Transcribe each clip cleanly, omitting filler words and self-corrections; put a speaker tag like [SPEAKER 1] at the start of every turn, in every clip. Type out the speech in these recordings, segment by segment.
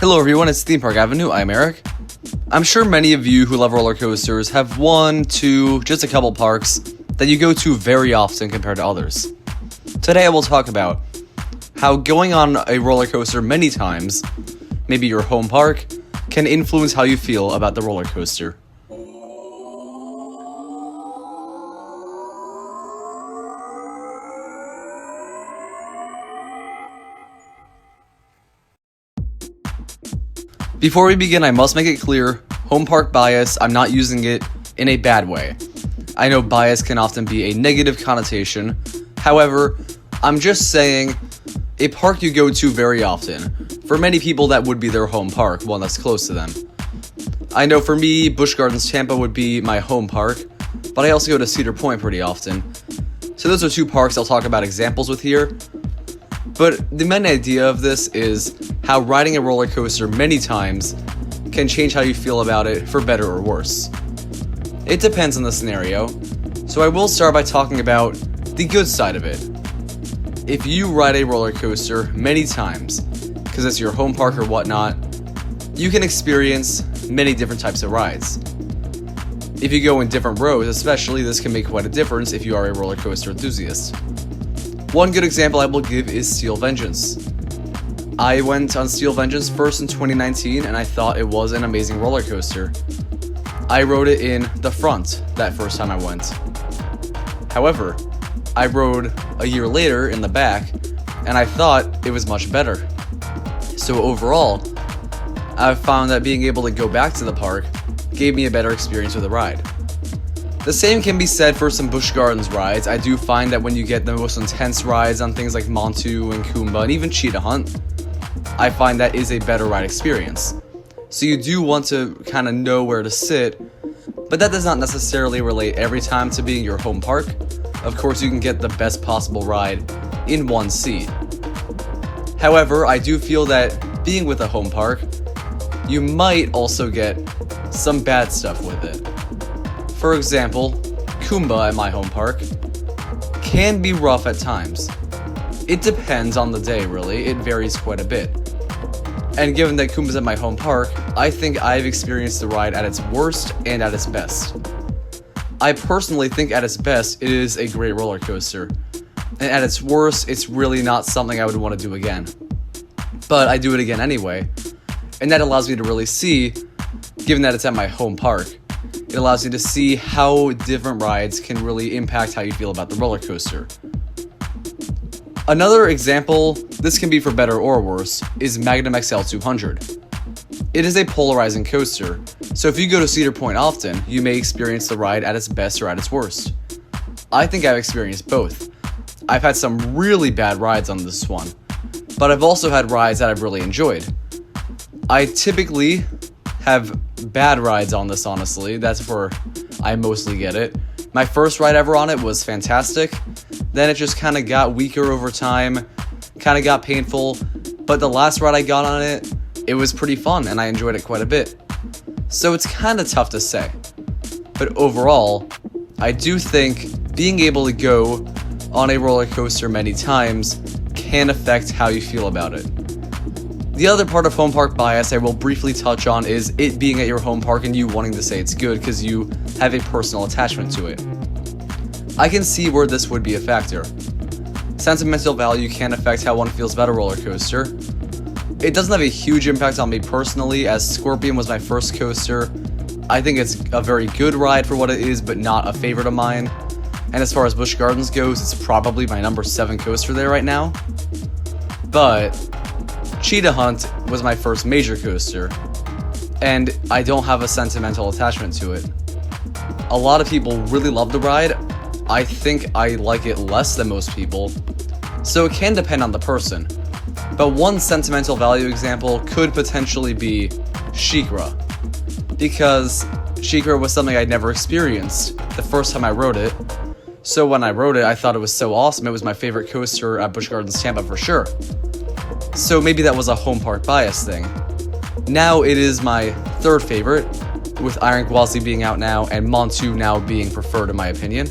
[SPEAKER 1] Hello everyone, it's Theme Park Avenue. I'm Eric. I'm sure many of you who love roller coasters have one, two, just a couple parks that you go to very often compared to others. Today I will talk about how going on a roller coaster many times, maybe your home park, can influence how you feel about the roller coaster. Before we begin, I must make it clear, home park bias, I'm not using it in a bad way. I know bias can often be a negative connotation. However, I'm just saying a park you go to very often. For many people, that would be their home park, one that's close to them. I know for me, Busch Gardens Tampa would be my home park, but I also go to Cedar Point pretty often. So those are two parks I'll talk about examples with here. But the main idea of this is how riding a roller coaster many times can change how you feel about it for better or worse. It depends on the scenario, so I will start by talking about the good side of it. If you ride a roller coaster many times, because it's your home park or whatnot, you can experience many different types of rides. If you go in different rows especially, this can make quite a difference if you are a roller coaster enthusiast. One good example I will give is Steel Vengeance. I went on Steel Vengeance first in 2019 and I thought it was an amazing roller coaster. I rode it in the front that first time I went. However, I rode a year later in the back and I thought it was much better. So overall, I've found that being able to go back to the park gave me a better experience with the ride. The same can be said for some Busch Gardens rides. I do find that when you get the most intense rides on things like Montu and Kumba and even Cheetah Hunt, I find that is a better ride experience. So you do want to kind of know where to sit, but that does not necessarily relate every time to being your home park. Of course, you can get the best possible ride in one seat. However, I do feel that being with a home park, you might also get some bad stuff with it. For example, Kumba at my home park can be rough at times. It depends on the day, really. It varies quite a bit. And given that Kumba's at my home park, I think I've experienced the ride at its worst and at its best. I personally think at its best, it is a great roller coaster. And at its worst, it's really not something I would want to do again. But I do it again anyway. And that allows me to really see, given that it's at my home park, it allows you to see how different rides can really impact how you feel about the roller coaster. Another example, this can be for better or worse, is Magnum XL 200. It is a polarizing coaster, so if you go to Cedar Point often, you may experience the ride at its best or at its worst. I think I've experienced both. I've had some really bad rides on this one, but I've also had rides that I've really enjoyed. I typically have bad rides on this, honestly. That's where I mostly get it. My first ride ever on it was fantastic. Then it just kind of got weaker over time, kind of got painful. But the last ride I got on it, it was pretty fun and I enjoyed it quite a bit. So it's kind of tough to say. But overall, I do think being able to go on a roller coaster many times can affect how you feel about it. The other part of home park bias I will briefly touch on is it being at your home park and you wanting to say it's good because you have a personal attachment to it. I can see where this would be a factor. Sentimental value can affect how one feels about a roller coaster. It doesn't have a huge impact on me personally, as Scorpion was my first coaster. I think it's a very good ride for what it is, but not a favorite of mine. And as far as Busch Gardens goes, it's probably my number 7 coaster there right now. But Cheetah Hunt was my first major coaster, and I don't have a sentimental attachment to it. A lot of people really love the ride. I think I like it less than most people, so it can depend on the person. But one sentimental value example could potentially be SheiKra, because SheiKra was something I'd never experienced the first time I rode it. So when I rode it, I thought it was so awesome. It was my favorite coaster at Busch Gardens Tampa for sure. So maybe that was a home park bias thing. Now it is my third favorite, with Iron Gwazi being out now and Montu now being preferred in my opinion.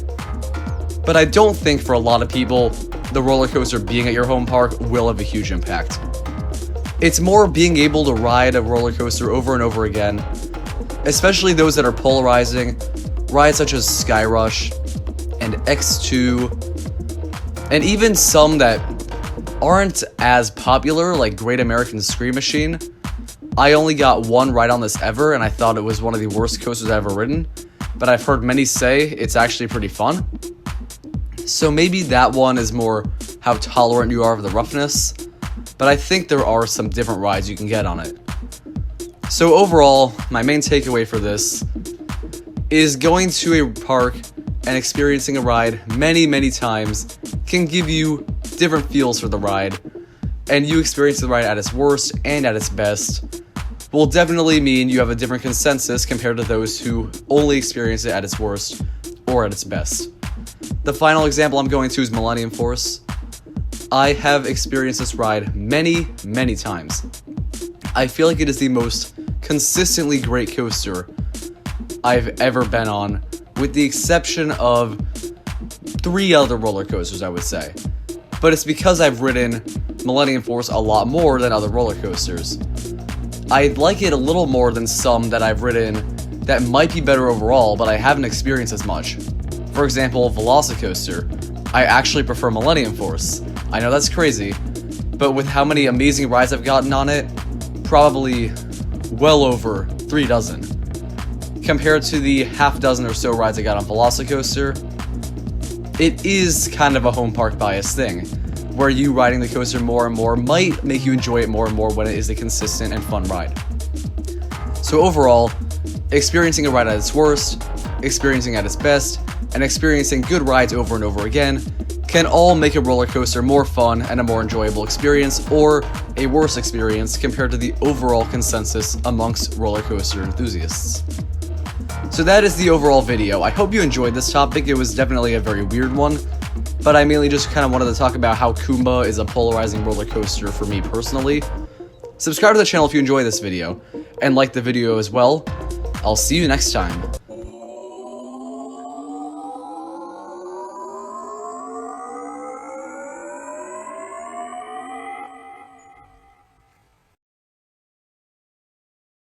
[SPEAKER 1] But I don't think for a lot of people, the roller coaster being at your home park will have a huge impact. It's more being able to ride a roller coaster over and over again, especially those that are polarizing, rides such as Sky Rush and X2, and even some that aren't as popular, like Great American Scream Machine. I only got one ride on this ever, and I thought it was one of the worst coasters I've ever ridden, but I've heard many say it's actually pretty fun. So maybe that one is more how tolerant you are of the roughness, but I think there are some different rides you can get on it. So overall, my main takeaway for this is going to a park and experiencing a ride many times can give you different feels for the ride, and you experience the ride at its worst and at its best will definitely mean you have a different consensus compared to those who only experience it at its worst or at its best. The final example I'm going to is Millennium Force. I have experienced this ride many times. I feel like it is the most consistently great coaster I've ever been on, with the exception of 3 other roller coasters, I would say. But it's because I've ridden Millennium Force a lot more than other roller coasters. I like it a little more than some that I've ridden that might be better overall, but I haven't experienced as much. For example, Velocicoaster. I actually prefer Millennium Force. I know that's crazy, but with how many amazing rides I've gotten on it, probably well over 3 dozen. Compared to the half dozen or so rides I got on Velocicoaster, it is kind of a home park bias thing, where you riding the coaster more and more might make you enjoy it more and more when it is a consistent and fun ride. So overall, experiencing a ride at its worst, experiencing at its best, and experiencing good rides over and over again can all make a roller coaster more fun and a more enjoyable experience, or a worse experience compared to the overall consensus amongst roller coaster enthusiasts. So that is the overall video. I hope you enjoyed this topic. It was definitely a very weird one, but I mainly just kind of wanted to talk about how Kumba is a polarizing roller coaster for me personally. Subscribe to the channel if you enjoy this video, and like the video as well. I'll see you next time.